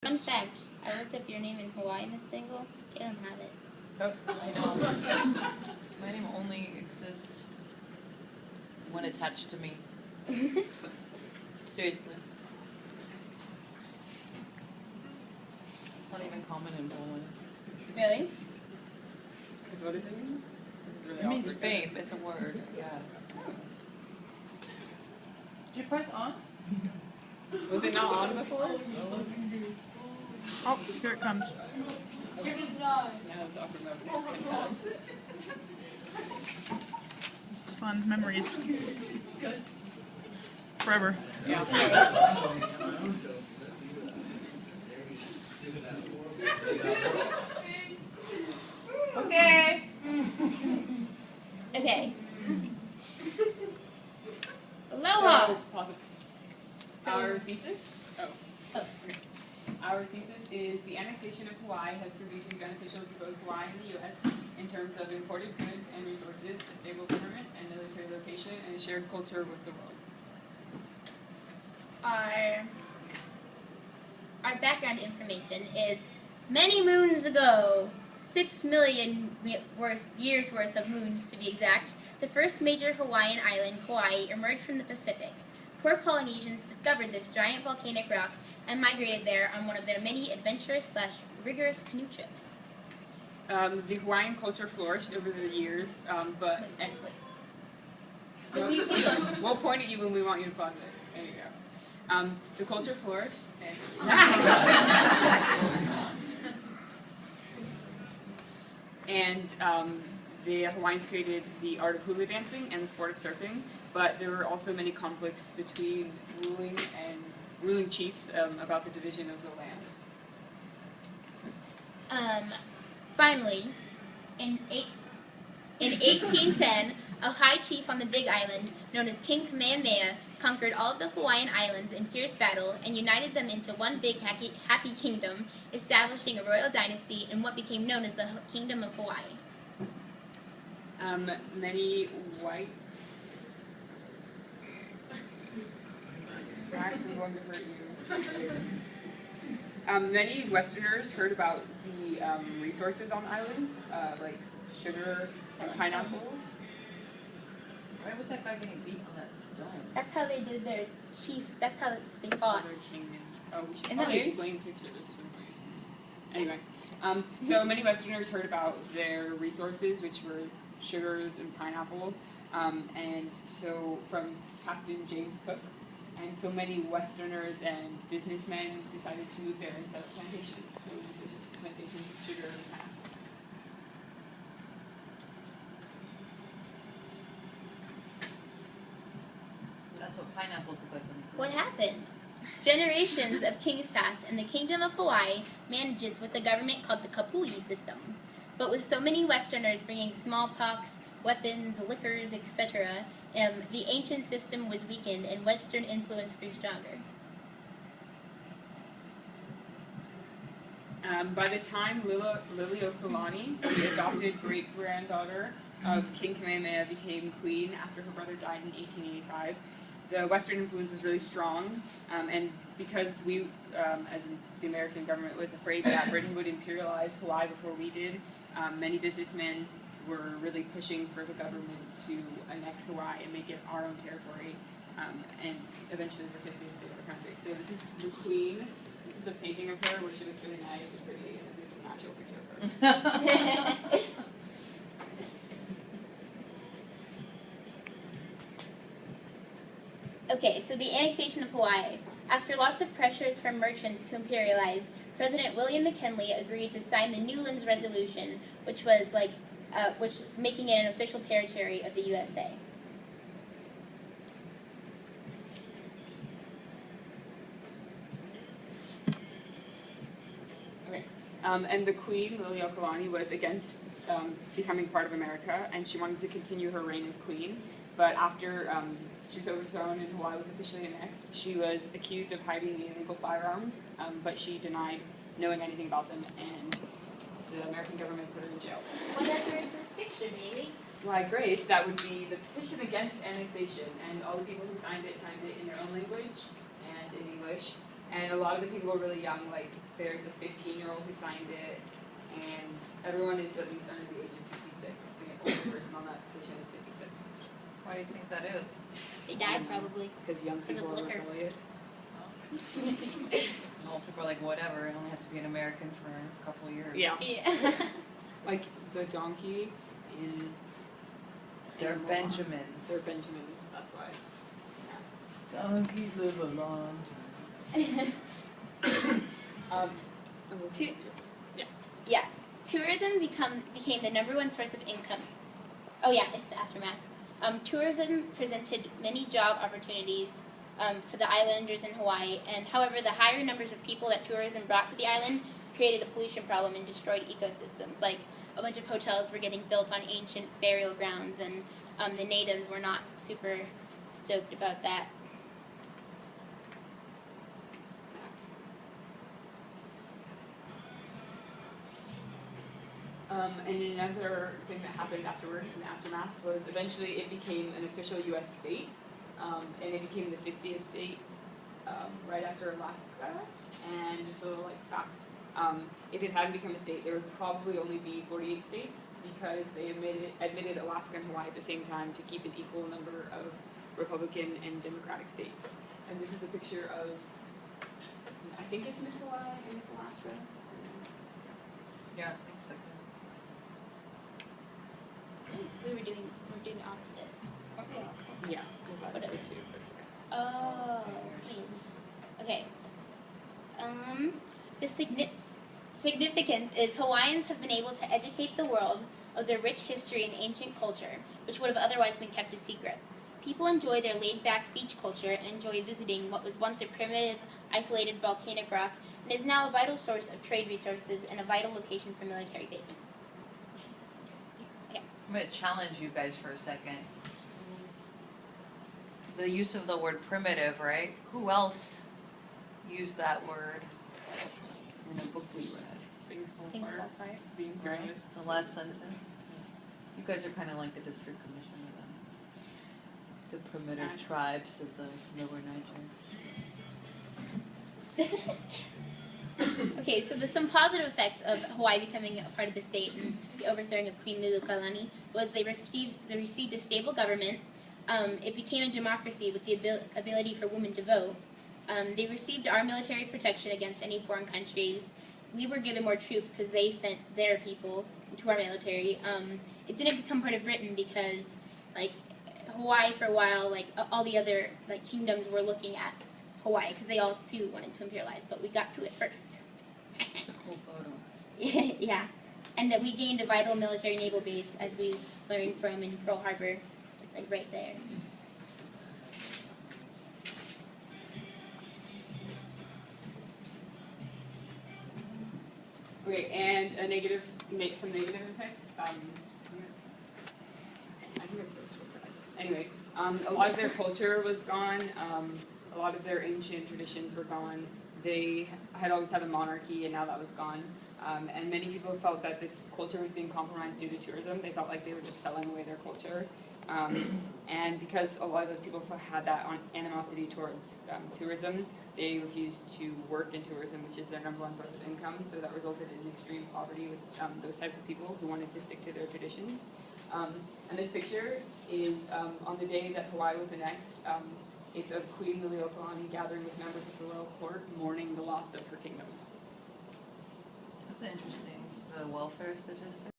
Fun fact, I looked up your name in Hawaii, Miss Dingle. They don't have it. Oh, I know. My name only exists when attached to me. Seriously. It's not even common in Poland. Really? Because what does it mean? This is really It means awkward, fame. guys. It's a word. Yeah. Did you press on? Was it not on before? Oh, here it comes. Okay. Now it's awkward mode. It's confess. This is fun. Memories. Forever. Yeah. Okay. Okay. Aloha! So, pause it. Our thesis? Oh. Oh. Okay. Our thesis is the annexation of Hawaii has proven to be beneficial to both Hawaii and the U.S. in terms of imported goods and resources, a stable government and military location, and a shared culture with the world. Our background information is many moons ago, 6 million years worth of moons to be exact, the first major Hawaiian island, Kauai, emerged from the Pacific. Poor Polynesians discovered this giant volcanic rock and migrated there on one of their many adventurous/rigorous canoe trips. The Hawaiian culture flourished over the years, but we'll point at you when we want you to pause it. There you go. The culture flourished. And the Hawaiians created the art of hula dancing and the sport of surfing, but there were also many conflicts between ruling chiefs about the division of the land. Finally, in 1810, a high chief on the Big Island, known as King Kamehameha, conquered all of the Hawaiian Islands in fierce battle and united them into one big happy kingdom, establishing a royal dynasty in what became known as the Kingdom of Hawaii. Many whites... Max, I'm going to hurt you. Many Westerners heard about the resources on the islands, like sugar and pineapples. Why was that guy getting beat on that stone? That's how they did their chief. That's how they fought. Other king. Oh, we should Isn't that probably weird? explain pictures. Anyway, so many Westerners heard about their resources, which were sugars and pineapple, and so from Captain James Cook, and so many Westerners and businessmen decided to move there and set up plantations. So these are just plantations of sugar and pineapple. That's what pineapples look like. What happened? Generations of kings passed, and the Kingdom of Hawaii manages with a government called the Kapui system. But with so many Westerners bringing smallpox, weapons, liquors, etc., the ancient system was weakened and Western influence grew stronger. By the time Liliuokalani, the adopted great-granddaughter of King Kamehameha, became queen after her brother died in 1885, the Western influence was really strong, and because we, as in the American government, was afraid that Britain would imperialize Hawaii before we did, many businessmen were really pushing for the government to annex Hawaii and make it our own territory, and eventually the 50th state of the country. So this is the queen. This is a painting of her where she looks really nice and pretty, and this is an actual picture of her. Okay, so the annexation of Hawaii. After lots of pressures from merchants to imperialize, President William McKinley agreed to sign the Newlands Resolution, which was making it an official territory of the USA. Okay, and the queen, Liliuokalani, was against becoming part of America, and she wanted to continue her reign as queen, but after she was overthrown and Hawaii was officially annexed, she was accused of hiding the illegal firearms, but she denied knowing anything about them, and the American government put her in jail. What is there in this picture, Bailey? Why, Grace, that would be the petition against annexation, and all the people who signed it in their own language and in English, And a lot of the people were really young, like there's a 15-year-old who signed it, and everyone is at least under the age of 56. The oldest person on that petition is 56. Why do you think that is? They died probably. Because young Because of people are liquor. rebellious. Well, people are like, whatever, I only have to be an American for a couple years. Yeah. Yeah. Like the donkey in They're Animal Farm. Benjamins. They're Benjamins, that's why. Yes. Donkeys live a long time. Oh, what's Two- this? Yeah. Tourism became the #1 source of income. Oh yeah, it's the aftermath. Tourism presented many job opportunities for the islanders in Hawaii, and however, the higher numbers of people that tourism brought to the island created a pollution problem and destroyed ecosystems. Like a bunch of hotels were getting built on ancient burial grounds, and the natives were not super stoked about that. Max. And another thing that happened afterward in the aftermath was eventually it became an official U.S. state, and it became the 50th state right after Alaska. And just a little like fact, if it hadn't become a state, there would probably only be 48 states because they admitted Alaska and Hawaii at the same time to keep an equal number of Republican and Democratic states. And this is a picture of, I think it's Miss Hawaii and Miss Alaska. Yeah, looks like We're doing the opposite. Yeah, was that Whatever. good too? That's okay. Oh. Okay. The significance is Hawaiians have been able to educate the world of their rich history and ancient culture, which would have otherwise been kept a secret. People enjoy their laid-back beach culture and enjoy visiting what was once a primitive, isolated volcanic rock and is now a vital source of trade resources and a vital location for military bases. Okay. I'm going to challenge you guys for a second. The use of the word primitive, right? Who else used that word in a book we read? Things fall Things apart. fall apart. The Right? imperialists. The last sentence? You guys are kind of like the district commissioner then. The primitive Yes. tribes of the Lower Niger. Okay, so some positive effects of Hawaii becoming a part of the state and the overthrowing of Queen Liliuokalani was they received a stable government. It became a democracy with the ability for women to vote. They received our military protection against any foreign countries. We were given more troops because they sent their people to our military. It didn't become part of Britain because, like, Hawaii for a while, like all the other like kingdoms were looking at Hawaii because they all too wanted to imperialize, but we got to it first. It's a cool photo. Yeah, and we gained a vital military naval base as we learned from in Pearl Harbor. It's like right there. Okay, and some negative effects. I think it's supposed to look nice. Anyway, a lot of their culture was gone. A lot of their ancient traditions were gone. They had always had a monarchy, and now that was gone. And many people felt that the culture was being compromised due to tourism. They felt like they were just selling away their culture. And because a lot of those people had that animosity towards tourism, they refused to work in tourism, which is their #1 source of income. So that resulted in extreme poverty with those types of people who wanted to stick to their traditions. And this picture is on the day that Hawaii was annexed. It's of Queen Liliuokalani gathering with members of the royal court, mourning the loss of her kingdom. That's interesting. The welfare statistics.